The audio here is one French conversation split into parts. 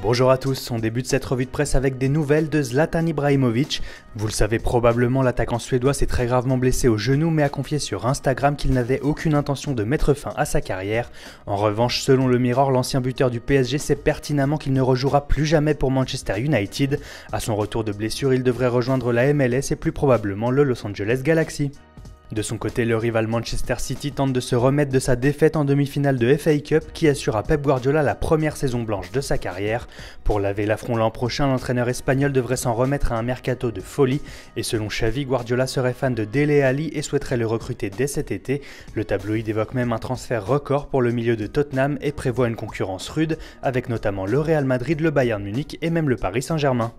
Bonjour à tous, on débute cette revue de presse avec des nouvelles de Zlatan Ibrahimovic. Vous le savez probablement, l'attaquant suédois s'est très gravement blessé au genou mais a confié sur Instagram qu'il n'avait aucune intention de mettre fin à sa carrière. En revanche, selon le Mirror, l'ancien buteur du PSG sait pertinemment qu'il ne rejouera plus jamais pour Manchester United. À son retour de blessure, il devrait rejoindre la MLS et plus probablement le Los Angeles Galaxy. De son côté, le rival Manchester City tente de se remettre de sa défaite en demi-finale de FA Cup qui assure à Pep Guardiola la première saison blanche de sa carrière. Pour laver l'affront l'an prochain, l'entraîneur espagnol devrait s'en remettre à un mercato de folie et selon Xavi, Guardiola serait fan de Dele Alli et souhaiterait le recruter dès cet été. Le tabloïd évoque même un transfert record pour le milieu de Tottenham et prévoit une concurrence rude avec notamment le Real Madrid, le Bayern Munich et même le Paris Saint-Germain.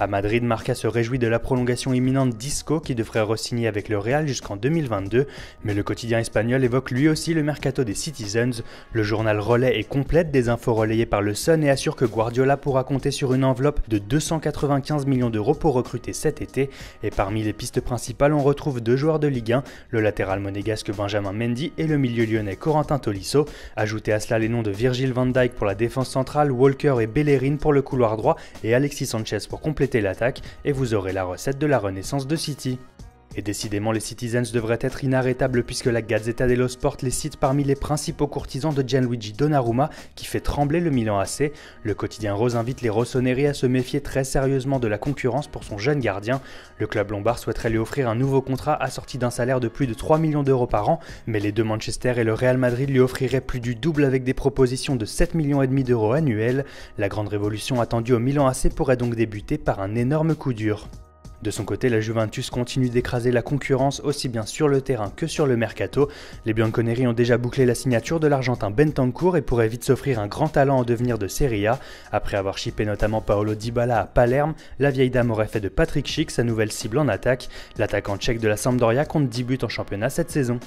À Madrid, Marca se réjouit de la prolongation imminente d'Isco qui devrait re-signer avec le Real jusqu'en 2022, mais le quotidien espagnol évoque lui aussi le mercato des Citizens. Le journal relaie et complète des infos relayées par le Sun et assure que Guardiola pourra compter sur une enveloppe de 295 millions d'euros pour recruter cet été. Et parmi les pistes principales, on retrouve deux joueurs de Ligue 1, le latéral monégasque Benjamin Mendy et le milieu lyonnais Corentin Tolisso. Ajoutez à cela les noms de Virgil van Dijk pour la défense centrale, Walker et Bellerin pour le couloir droit et Alexis Sanchez pour compléter l'attaque et vous aurez la recette de la renaissance de City. Et décidément, les Citizens devraient être inarrêtables puisque la Gazzetta dello Sport les cite parmi les principaux courtisans de Gianluigi Donnarumma qui fait trembler le Milan AC. Le quotidien rose invite les rossoneri à se méfier très sérieusement de la concurrence pour son jeune gardien. Le club lombard souhaiterait lui offrir un nouveau contrat assorti d'un salaire de plus de 3 millions d'euros par an, mais les deux Manchester et le Real Madrid lui offriraient plus du double avec des propositions de 7,5 millions d'euros annuels. La grande révolution attendue au Milan AC pourrait donc débuter par un énorme coup dur. De son côté, la Juventus continue d'écraser la concurrence aussi bien sur le terrain que sur le mercato. Les Bianconeri ont déjà bouclé la signature de l'Argentin Bentancur et pourraient vite s'offrir un grand talent en devenir de Serie A. Après avoir shippé notamment Paolo Dybala à Palerme, la vieille dame aurait fait de Patrick Schick sa nouvelle cible en attaque. L'attaquant tchèque de la Sampdoria compte 10 buts en championnat cette saison.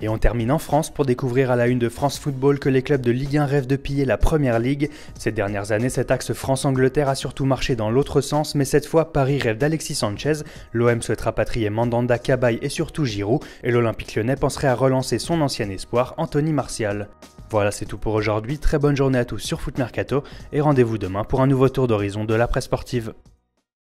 Et on termine en France pour découvrir à la une de France Football que les clubs de Ligue 1 rêvent de piller la Première Ligue. Ces dernières années, cet axe France-Angleterre a surtout marché dans l'autre sens, mais cette fois, Paris rêve d'Alexis Sanchez, l'OM souhaite rapatrier Mandanda, Cabaye et surtout Giroud, et l'Olympique Lyonnais penserait à relancer son ancien espoir, Anthony Martial. Voilà, c'est tout pour aujourd'hui, très bonne journée à tous sur Foot Mercato, et rendez-vous demain pour un nouveau tour d'horizon de la presse sportive.